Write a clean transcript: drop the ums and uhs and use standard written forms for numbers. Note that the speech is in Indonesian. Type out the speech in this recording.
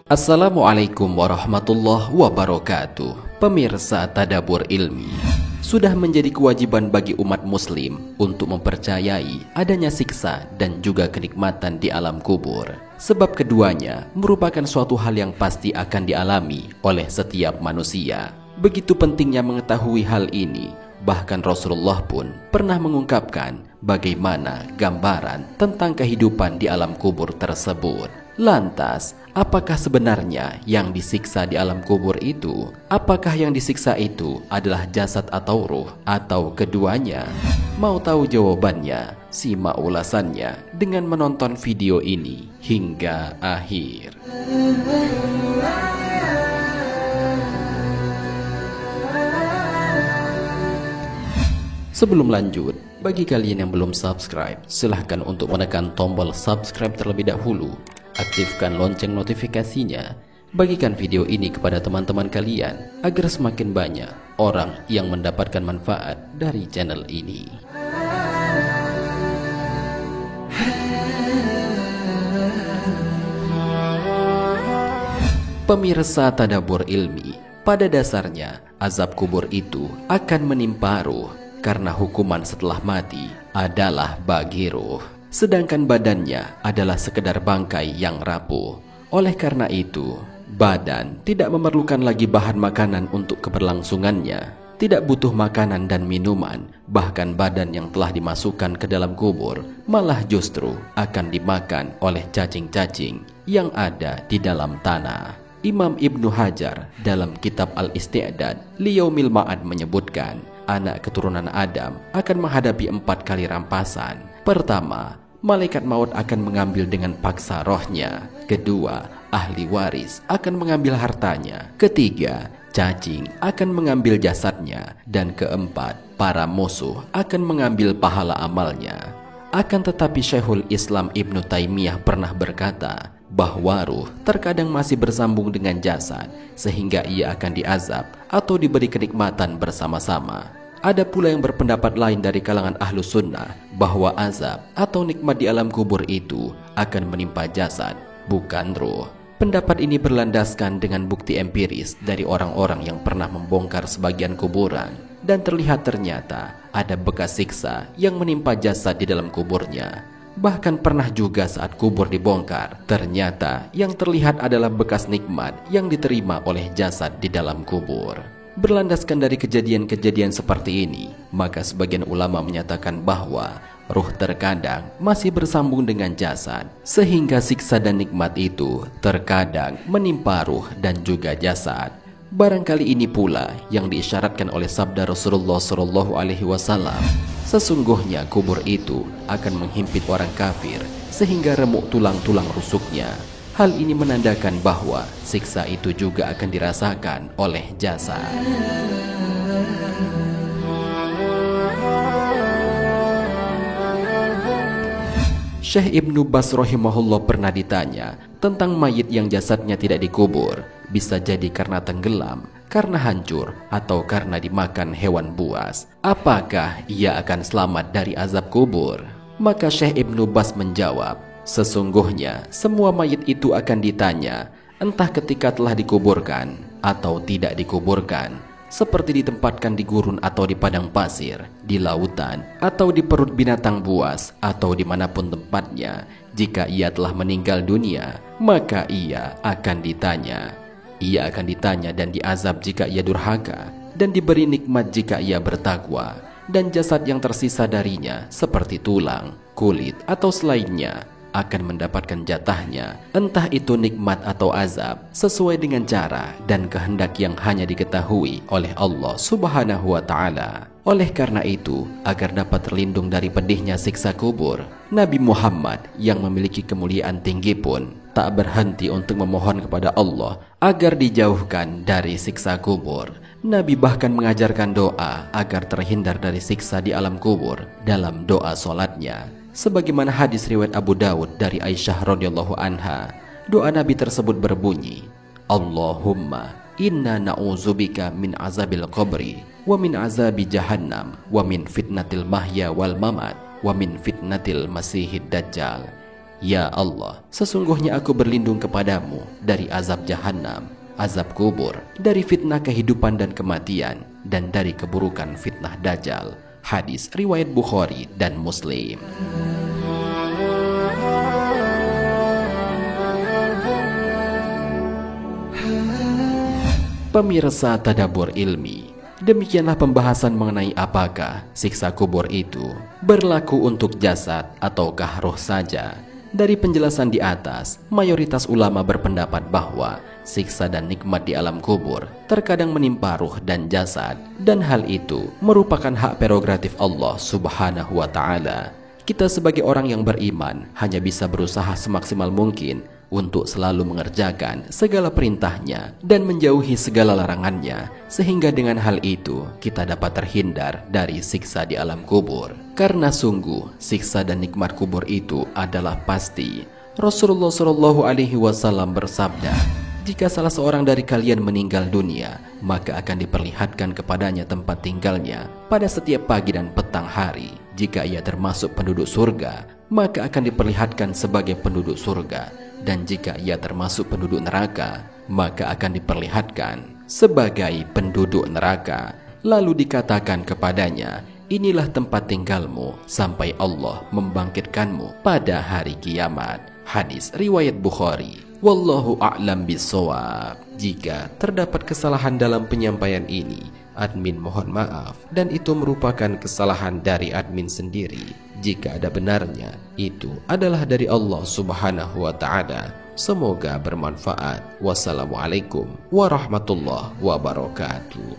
Assalamualaikum warahmatullahi wabarakatuh. Pemirsa Tadabbur Ilmi, sudah menjadi kewajiban bagi umat muslim untuk mempercayai adanya siksa dan juga kenikmatan di alam kubur. Sebab keduanya merupakan suatu hal yang pasti akan dialami oleh setiap manusia. Begitu pentingnya mengetahui hal ini, bahkan Rasulullah pun pernah mengungkapkan bagaimana gambaran tentang kehidupan di alam kubur tersebut. Lantas, apakah sebenarnya yang disiksa di alam kubur itu? Apakah yang disiksa itu adalah jasad atau ruh, atau keduanya? Mau tahu jawabannya? Simak ulasannya dengan menonton video ini hingga akhir. Sebelum lanjut, bagi kalian yang belum subscribe, silahkan untuk menekan tombol subscribe terlebih dahulu. Aktifkan lonceng notifikasinya. Bagikan video ini kepada teman-teman kalian agar semakin banyak orang yang mendapatkan manfaat dari channel ini. Pemirsa Tadabbur Ilmi, pada dasarnya azab kubur itu akan menimpa ruh, karena hukuman setelah mati adalah bagi ruh, sedangkan badannya adalah sekedar bangkai yang rapuh. Oleh karena itu, badan tidak memerlukan lagi bahan makanan untuk keberlangsungannya, tidak butuh makanan dan minuman. Bahkan badan yang telah dimasukkan ke dalam kubur malah justru akan dimakan oleh cacing-cacing yang ada di dalam tanah. Imam Ibnu Hajar dalam kitab Al-Isti'dad Liyaumil Ma'ad menyebutkan, anak keturunan Adam akan menghadapi 4 kali rampasan. Pertama, malaikat maut akan mengambil dengan paksa rohnya. Kedua, ahli waris akan mengambil hartanya. Ketiga, cacing akan mengambil jasadnya. Dan keempat, para musuh akan mengambil pahala amalnya. Akan tetapi Syekhul Islam Ibnu Taimiyah pernah berkata bahwa ruh terkadang masih bersambung dengan jasad, sehingga ia akan diazab atau diberi kenikmatan bersama-sama. Ada pula yang berpendapat lain dari kalangan ahlu sunnah bahwa azab atau nikmat di alam kubur itu akan menimpa jasad, bukan ruh. Pendapat ini berlandaskan dengan bukti empiris dari orang-orang yang pernah membongkar sebagian kuburan, dan terlihat ternyata ada bekas siksa yang menimpa jasad di dalam kuburnya. Bahkan pernah juga saat kubur dibongkar, ternyata yang terlihat adalah bekas nikmat yang diterima oleh jasad di dalam kubur. Berlandaskan dari kejadian-kejadian seperti ini, maka sebagian ulama menyatakan bahwa ruh terkadang masih bersambung dengan jasad, sehingga siksa dan nikmat itu terkadang menimpa ruh dan juga jasad. Barangkali ini pula yang diisyaratkan oleh sabda Rasulullah SAW. Sesungguhnya kubur itu akan menghimpit orang kafir sehingga remuk tulang-tulang rusuknya. Hal ini menandakan bahwa siksa itu juga akan dirasakan oleh jasad. Syekh Ibnu Baz rahimahullah pernah ditanya tentang mayit yang jasadnya tidak dikubur. Bisa jadi karena tenggelam, karena hancur, atau karena dimakan hewan buas. Apakah ia akan selamat dari azab kubur? Maka Syekh Ibnu Baz menjawab, sesungguhnya semua mayit itu akan ditanya, entah ketika telah dikuburkan atau tidak dikuburkan, seperti ditempatkan di gurun atau di padang pasir, di lautan, atau di perut binatang buas, atau dimanapun tempatnya. Jika ia telah meninggal dunia, maka ia akan ditanya. Ia akan ditanya dan diazab jika ia durhaka, dan diberi nikmat jika ia bertakwa. Dan jasad yang tersisa darinya, seperti tulang, kulit, atau selainnya, akan mendapatkan jatahnya, entah itu nikmat atau azab, sesuai dengan cara dan kehendak yang hanya diketahui oleh Allah Subhanahu wa Ta'ala. Oleh karena itu, agar dapat terlindung dari pedihnya siksa kubur, Nabi Muhammad yang memiliki kemuliaan tinggi pun tak berhenti untuk memohon kepada Allah agar dijauhkan dari siksa kubur. Nabi bahkan mengajarkan doa agar terhindar dari siksa di alam kubur dalam doa solatnya. Sebagaimana hadis riwayat Abu Dawud dari Aisyah radhiyallahu anha, doa Nabi tersebut berbunyi, Allahumma inna na'udzubika min azabil qabri wa min azabi jahannam wa min fitnatil mahya wal mamat wa min fitnatil masihid dajjal. Ya Allah, sesungguhnya aku berlindung kepadamu dari azab Jahannam, azab kubur, dari fitnah kehidupan dan kematian, dan dari keburukan fitnah Dajjal. Hadis riwayat Bukhari dan Muslim. Pemirsa Tadabbur Ilmi, demikianlah pembahasan mengenai apakah siksa kubur itu berlaku untuk jasad ataukah roh saja. Dari penjelasan di atas, mayoritas ulama berpendapat bahwa siksa dan nikmat di alam kubur terkadang menimpa ruh dan jasad, dan hal itu merupakan hak prerogatif Allah Subhanahu wa Ta'ala. Kita sebagai orang yang beriman hanya bisa berusaha semaksimal mungkin untuk selalu mengerjakan segala perintahnya dan menjauhi segala larangannya, sehingga dengan hal itu kita dapat terhindar dari siksa di alam kubur. Karena sungguh siksa dan nikmat kubur itu adalah pasti. Rasulullah SAW bersabda, jika salah seorang dari kalian meninggal dunia, maka akan diperlihatkan kepadanya tempat tinggalnya pada setiap pagi dan petang hari. Jika ia termasuk penduduk surga, maka akan diperlihatkan sebagai penduduk surga. Dan jika ia termasuk penduduk neraka, maka akan diperlihatkan sebagai penduduk neraka. Lalu dikatakan kepadanya, inilah tempat tinggalmu sampai Allah membangkitkanmu pada hari kiamat. Hadis riwayat Bukhari. Wallahu a'lam bishawab. Jika terdapat kesalahan dalam penyampaian ini, admin mohon maaf, dan itu merupakan kesalahan dari admin sendiri. Jika ada benarnya, itu adalah dari Allah Subhanahu wa Ta'ala. Semoga bermanfaat. Wassalamualaikum warahmatullahi wabarakatuh.